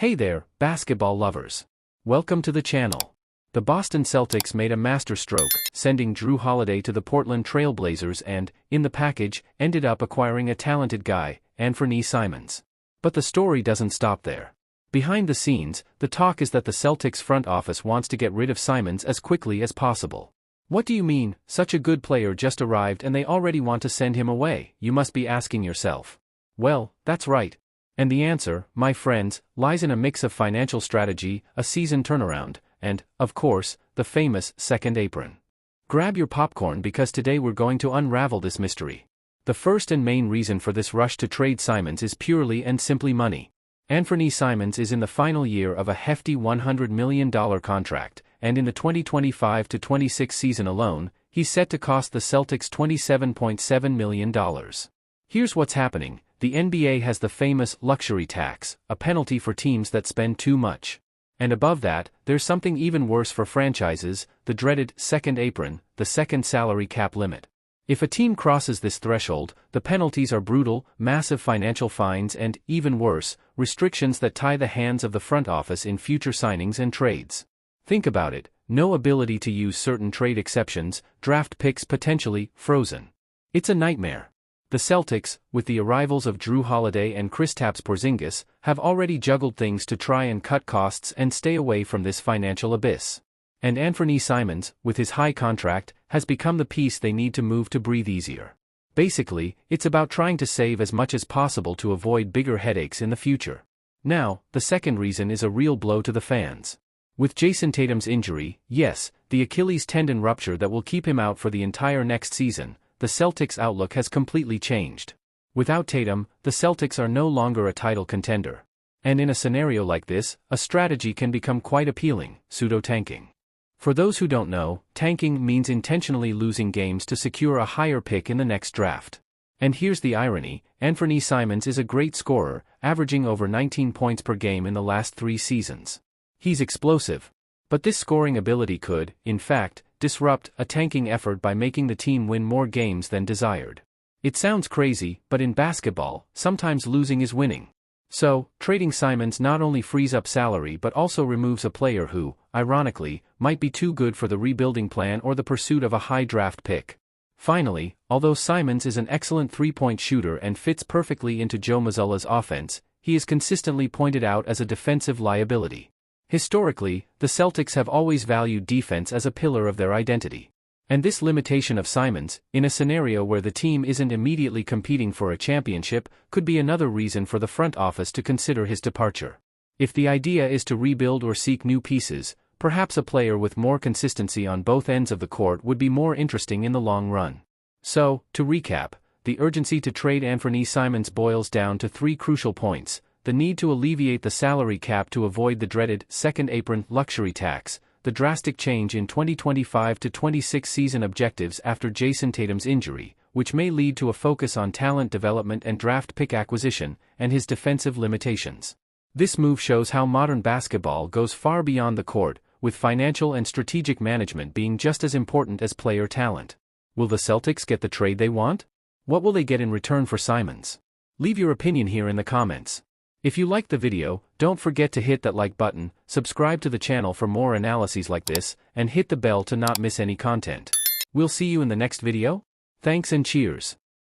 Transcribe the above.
Hey there, basketball lovers. Welcome to the channel. The Boston Celtics made a masterstroke, sending Jrue Holiday to the Portland Trail Blazers and, in the package, ended up acquiring a talented guy, ANFERNEE SIMONS. But the story doesn't stop there. Behind the scenes, the talk is that the Celtics front office wants to get rid of Simons as quickly as possible. What do you mean, such a good player just arrived and they already want to send him away, you must be asking yourself. Well, that's right. And the answer, my friends, lies in a mix of financial strategy, a season turnaround, and, of course, the famous second apron. Grab your popcorn because today we're going to unravel this mystery. The first and main reason for this rush to trade Simons is purely and simply money. ANFERNEE Simons is in the final year of a hefty $100 million contract, and in the 2025-26 season alone, he's set to cost the Celtics $27.7 million. Here's what's happening. The NBA has the famous luxury tax, a penalty for teams that spend too much. And above that, there's something even worse for franchises, the dreaded second apron, the second salary cap limit. If a team crosses this threshold, the penalties are brutal, massive financial fines and, even worse, restrictions that tie the hands of the front office in future signings and trades. Think about it, no ability to use certain trade exceptions, draft picks potentially frozen. It's a nightmare. The Celtics, with the arrivals of Jrue Holiday and Kristaps Porzingis, have already juggled things to try and cut costs and stay away from this financial abyss. And ANFERNEE Simons, with his high contract, has become the piece they need to move to breathe easier. Basically, it's about trying to save as much as possible to avoid bigger headaches in the future. Now, the second reason is a real blow to the fans. With Jason Tatum's injury, yes, the Achilles tendon rupture that will keep him out for the entire next season, the Celtics' outlook has completely changed. Without Tatum, the Celtics are no longer a title contender. And in a scenario like this, a strategy can become quite appealing, pseudo-tanking. For those who don't know, tanking means intentionally losing games to secure a higher pick in the next draft. And here's the irony, ANFERNEE Simons is a great scorer, averaging over 19 points per game in the last 3 seasons. He's explosive. But this scoring ability could, in fact, disrupt a tanking effort by making the team win more games than desired. It sounds crazy, but in basketball, sometimes losing is winning. So, trading Simons not only frees up salary but also removes a player who, ironically, might be too good for the rebuilding plan or the pursuit of a high draft pick. Finally, although Simons is an excellent three-point shooter and fits perfectly into Joe Mazzulla's offense, he is consistently pointed out as a defensive liability. Historically, the Celtics have always valued defense as a pillar of their identity. And this limitation of Simons, in a scenario where the team isn't immediately competing for a championship, could be another reason for the front office to consider his departure. If the idea is to rebuild or seek new pieces, perhaps a player with more consistency on both ends of the court would be more interesting in the long run. So, to recap, the urgency to trade ANFERNEE Simons boils down to 3 crucial points. The need to alleviate the salary cap to avoid the dreaded second apron luxury tax, the drastic change in 2025-26 season objectives after Jason Tatum's injury, which may lead to a focus on talent development and draft pick acquisition, and his defensive limitations. This move shows how modern basketball goes far beyond the court, with financial and strategic management being just as important as player talent. Will the Celtics get the trade they want? What will they get in return for Simons? Leave your opinion here in the comments. If you liked the video, don't forget to hit that like button, subscribe to the channel for more analyses like this, and hit the bell to not miss any content. We'll see you in the next video. Thanks and cheers.